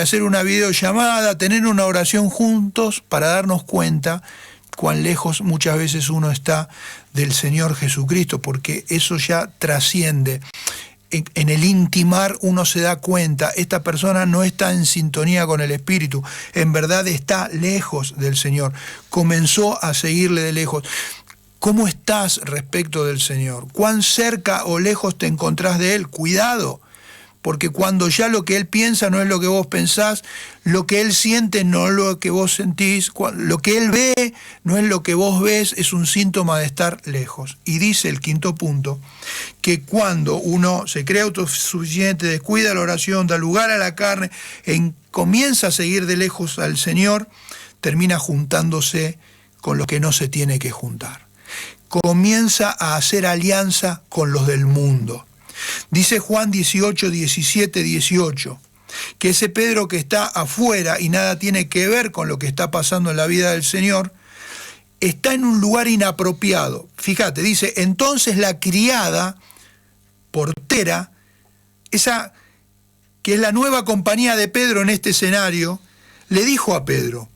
hacer una videollamada, tener una oración juntos para darnos cuenta cuán lejos muchas veces uno está del Señor Jesucristo, porque eso ya trasciende. En el intimar uno se da cuenta, esta persona no está en sintonía con el Espíritu, en verdad está lejos del Señor, comenzó a seguirle de lejos. ¿Cómo estás respecto del Señor? ¿Cuán cerca o lejos te encontrás de Él? Cuidado, porque cuando ya lo que Él piensa no es lo que vos pensás, lo que Él siente no es lo que vos sentís, lo que Él ve no es lo que vos ves, es un síntoma de estar lejos. Y dice el quinto punto, que cuando uno se cree autosuficiente, descuida la oración, da lugar a la carne, comienza a seguir de lejos al Señor, termina juntándose con los que no se tiene que juntar. Comienza a hacer alianza con los del mundo. Dice Juan 18, 17, 18, que ese Pedro que está afuera y nada tiene que ver con lo que está pasando en la vida del Señor, está en un lugar inapropiado. Fíjate, dice, entonces la criada, portera, esa que es la nueva compañía de Pedro en este escenario, le dijo a Pedro,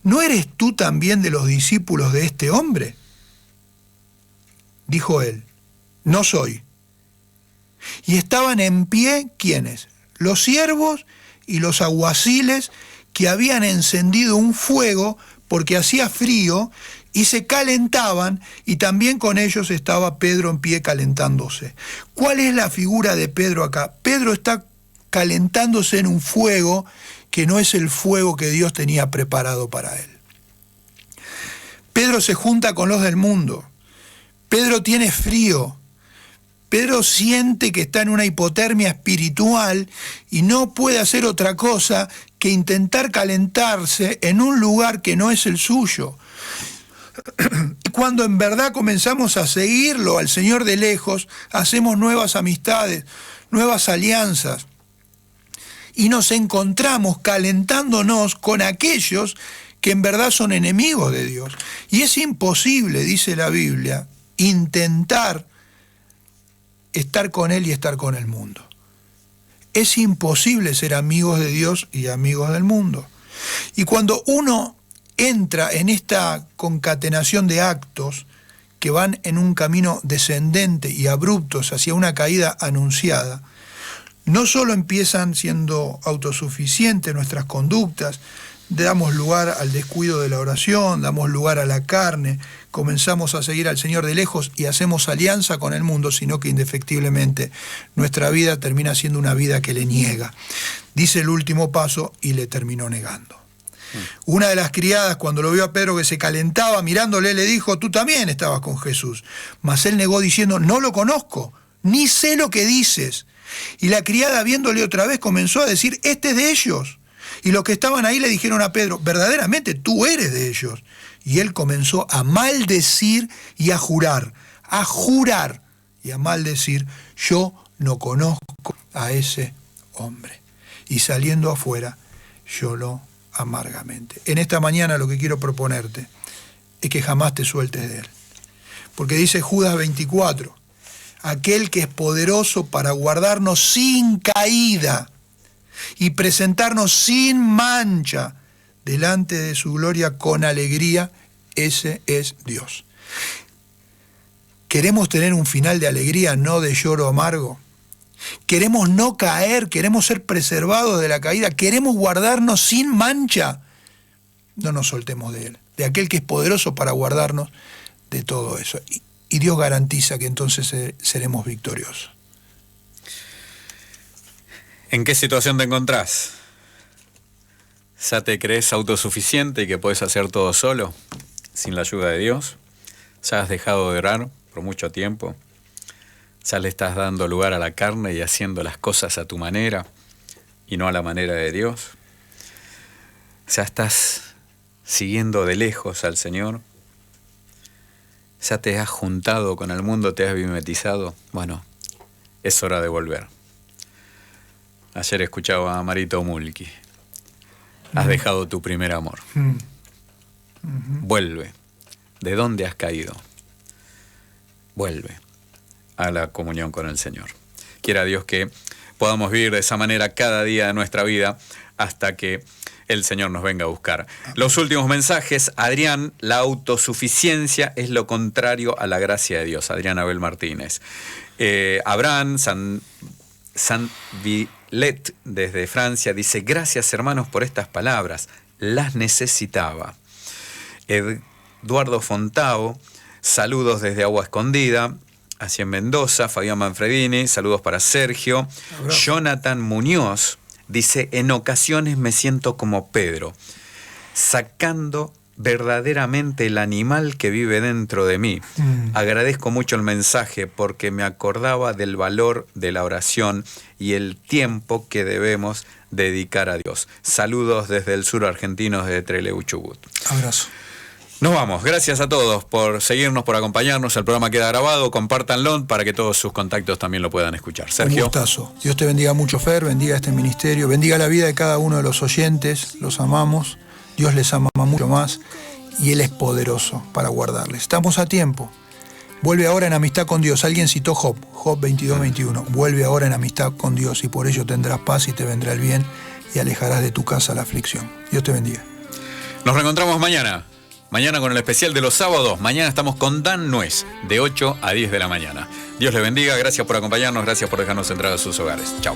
¿no eres tú también de los discípulos de este hombre? Dijo él, no soy. Y estaban en pie, ¿quiénes? Los siervos y los alguaciles que habían encendido un fuego porque hacía frío y se calentaban, y también con ellos estaba Pedro en pie calentándose. ¿Cuál es la figura de Pedro acá? Pedro está calentándose en un fuego que no es el fuego que Dios tenía preparado para él. Pedro se junta con los del mundo. Pedro tiene frío. Pedro siente que está en una hipotermia espiritual y no puede hacer otra cosa que intentar calentarse en un lugar que no es el suyo. Cuando en verdad comenzamos a seguirlo al Señor de lejos, hacemos nuevas amistades, nuevas alianzas, y nos encontramos calentándonos con aquellos que en verdad son enemigos de Dios. Y es imposible, dice la Biblia, intentar estar con Él y estar con el mundo. Es imposible ser amigos de Dios y amigos del mundo. Y cuando uno entra en esta concatenación de actos que van en un camino descendente y abruptos hacia una caída anunciada, no solo empiezan siendo autosuficientes nuestras conductas, damos lugar al descuido de la oración, damos lugar a la carne, comenzamos a seguir al Señor de lejos y hacemos alianza con el mundo, sino que indefectiblemente nuestra vida termina siendo una vida que le niega. Dice el último paso y le terminó negando. Una de las criadas, cuando lo vio a Pedro que se calentaba, mirándole, le dijo: tú también estabas con Jesús. Mas él negó diciendo: no lo conozco, ni sé lo que dices. Y la criada, viéndole otra vez, comenzó a decir: este es de ellos. Y los que estaban ahí le dijeron a Pedro: verdaderamente tú eres de ellos. Y él comenzó a maldecir y a jurar y a maldecir: yo no conozco a ese hombre. Y saliendo afuera, lloró amargamente. En esta mañana lo que quiero proponerte es que jamás te sueltes de él. Porque dice Judas 24, aquel que es poderoso para guardarnos sin caída y presentarnos sin mancha delante de su gloria con alegría, ese es Dios. ¿Queremos tener un final de alegría, no de lloro amargo? ¿Queremos no caer? ¿Queremos ser preservados de la caída? ¿Queremos guardarnos sin mancha? No nos soltemos de él, de aquel que es poderoso para guardarnos de todo eso. Y Dios garantiza que entonces seremos victoriosos. ¿En qué situación te encontrás? ¿Ya te crees autosuficiente y que puedes hacer todo solo, sin la ayuda de Dios? ¿Ya has dejado de orar por mucho tiempo? ¿Ya le estás dando lugar a la carne y haciendo las cosas a tu manera y no a la manera de Dios? ¿Ya estás siguiendo de lejos al Señor? ¿Ya te has juntado con el mundo, te has mimetizado? Bueno, es hora de volver. Ayer escuchaba a Marito Mulki. Has dejado tu primer amor. Vuelve. ¿De dónde has caído? Vuelve a la comunión con el Señor. Quiera Dios que podamos vivir de esa manera cada día de nuestra vida hasta que el Señor nos venga a buscar. Los últimos mensajes. Adrián: la autosuficiencia es lo contrario a la gracia de Dios. Adrián Abel Martínez. Abraham Sanvillet desde Francia dice: gracias hermanos por estas palabras, las necesitaba. Eduardo Fontao: saludos desde Agua Escondida, hacia en Mendoza. Fabián Manfredini: saludos para Sergio. Abrazo. Jonathan Muñoz dice: en ocasiones me siento como Pedro, sacando verdaderamente el animal que vive dentro de mí. Agradezco mucho el mensaje porque me acordaba del valor de la oración y el tiempo que debemos dedicar a Dios. Saludos desde el sur argentino, desde Trelew, Chubut. Abrazo. Nos vamos. Gracias a todos por seguirnos, por acompañarnos. El programa queda grabado. Compártanlo para que todos sus contactos también lo puedan escuchar. Sergio. Un gustazo. Dios te bendiga mucho, Fer. Bendiga este ministerio. Bendiga la vida de cada uno de los oyentes. Los amamos. Dios les ama mucho más. Y Él es poderoso para guardarles. Estamos a tiempo. Vuelve ahora en amistad con Dios. Alguien citó Job 22:21. Vuelve ahora en amistad con Dios y por ello tendrás paz y te vendrá el bien y alejarás de tu casa la aflicción. Dios te bendiga. Nos reencontramos mañana. Mañana con el especial de los sábados. Mañana estamos con Dan Nuez, de 8 a 10 de la mañana. Dios les bendiga, gracias por acompañarnos, gracias por dejarnos entrar a sus hogares. Chao.